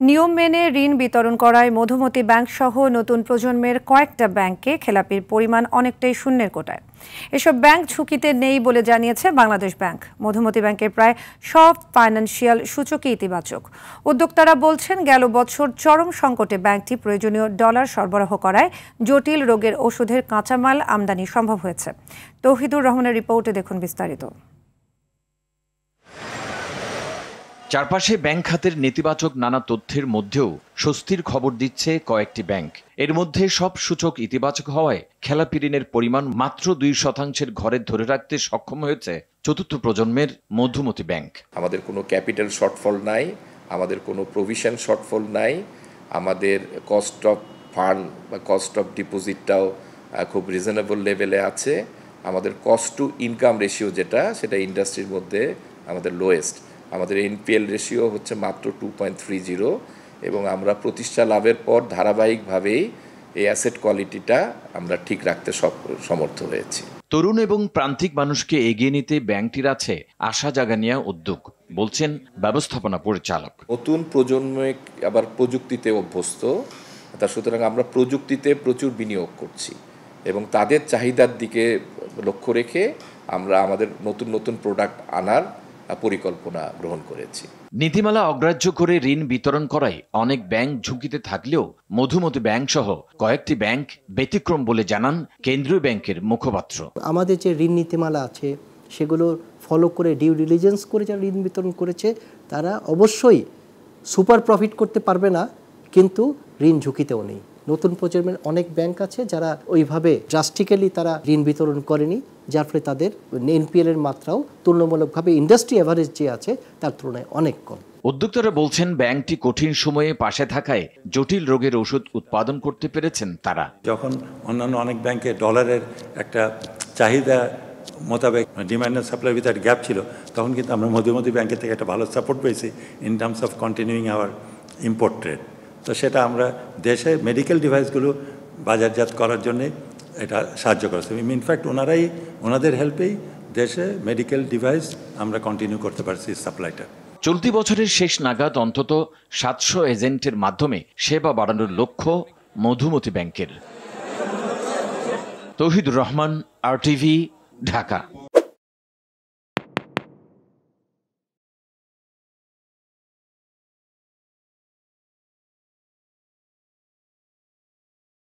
নিয়ম মেনে ঋণ বিতরণ করায় মধুমতি ব্যাংক সহ নতুন প্রজন্মের কয়েকটা ব্যাংকে খেলাপির পরিমাণ অনেকটাই শূন্যের কোটায়। এসব ব্যাংক ঝুঁকিতে নেই বলে জানিয়েছে বাংলাদেশ ব্যাংক। মধুমতি ব্যাংকের প্রায় সব ফাইন্যান্সিয়াল সূচকই ইতিবাচক। উদ্যোক্তারা বলছেন, গেল বছর চরম সংকটে ব্যাংকটি প্রয়োজনীয় ডলার সরবরাহ করায় জটিল রোগের ওষুধের কাঁচামাল আমদানি সম্ভব হয়েছে। তৌহিদুর রহমানের রিপোর্টে দেখুন বিস্তারিত। চারপাশে ব্যাংক খাতের নেতিবাচক নানা তথ্যের মধ্যেও স্বস্তির খবর দিচ্ছে কয়েকটি ব্যাংক। এর মধ্যে সব সূচক ইতিবাচক হওয়ায় খেলাপি ঋণের পরিমাণ মাত্র 2% ঘরে ধরে রাখতে সক্ষম হয়েছে চতুর্থ প্রজন্মের মধুমতি ব্যাংক। আমাদের কোনো ক্যাপিটাল শর্টফল নাই, আমাদের কোনো প্রভিশন শর্টফল নাই, আমাদের কস্ট অফ ফান্ড বা কস্ট অফ ডিপোজিটটাও খুব রিজনেবল লেভেলে আছে। আমাদের কস্ট টু ইনকাম রেশিও সেটা ইন্ডাস্ট্রির মধ্যে আমাদের লোয়েস্ট। আমাদের এনপিএল রেশিও হচ্ছে মাত্র 2.30 এবং আমরা প্রতিষ্ঠা লাভের পর ধারাবাহিকভাবেই এই অ্যাসেট কোয়ালিটিটা আমরা ঠিক রাখতে সমর্থ হয়েছি। তরুণ এবং প্রান্তিক মানুষকে এগিয়ে নিতে ব্যাংকটির আছে আশা জাগানিয়া উদ্যোগ, বলছেন ব্যবস্থাপনা পরিচালক। নতুন প্রজন্ম আবার প্রযুক্তিতে অভ্যস্ত, সুতরাং আমরা প্রযুক্তিতে প্রচুর বিনিয়োগ করছি এবং তাদের চাহিদার দিকে লক্ষ্য রেখে আমরা আমাদের নতুন নতুন প্রোডাক্ট আনার পরিকল্পনা গ্রহণ করেছি। নীতিমালা অগ্রাহ্য করে ঋণ বিতরণ করায় অনেক ব্যাংক ঝুঁকিতে থাকলেও মধুমতি ব্যাংক সহ কয়েকটি ব্যাংক ব্যতিক্রম বলে জানান কেন্দ্রীয় ব্যাংকের মুখপাত্র। আমাদের যে ঋণ নীতিমালা আছে সেগুলো ফলো করে ডিউ ডিলিজেন্স করে যারা ঋণ বিতরণ করেছে তারা অবশ্যই সুপার প্রফিট করতে পারবে না, কিন্তু ঋণ ঝুঁকিতেও নেই। নতুন প্রজন্মের অনেক ব্যাংক আছে যারা ওইভাবে ড্রাস্টিক্যালি তারা ঋণ বিতরণ করেনি, যার ফলে তাদের এনপিএল এর মাত্রাও তুলনামূলকভাবে ইন্ডাস্ট্রি এভারেজ যে আছে তার তুলনায় অনেক কম। উদ্যোক্তারা বলছেন, ব্যাংকটি কঠিন সময়ে পাশে থাকায় জটিল রোগের ওষুধ উৎপাদন করতে পেরেছেন তারা। যখন অন্যান্য অনেক ব্যাংকে ডলারের একটা চাহিদা মোতাবেক ডিমান্ড অ্যান্ড সাপ্লাই ভিতরে গ্যাপ ছিল, তখন কিন্তু আমরা মধুমতি ব্যাংকের থেকে একটা ভালো সাপোর্ট পেয়েছি in terms of continuing our import trade. তো সেটা আমরা দেশে মেডিকেল ডিভাইসগুলো বাজারজাত করার জন্যে এটা সাহায্য করেছে। ইনফ্যাক্ট ওনাদের হেল্পেই দেশে মেডিকেল ডিভাইস আমরা কন্টিনিউ করতে পারছি সাপ্লাইটা। চলতি বছরের শেষ নাগাদ অন্তত 700 এজেন্টের মাধ্যমে সেবা বাড়ানোর লক্ষ্য মধুমতি ব্যাংকের। তৌহিদুর রহমান, RTV, ঢাকা।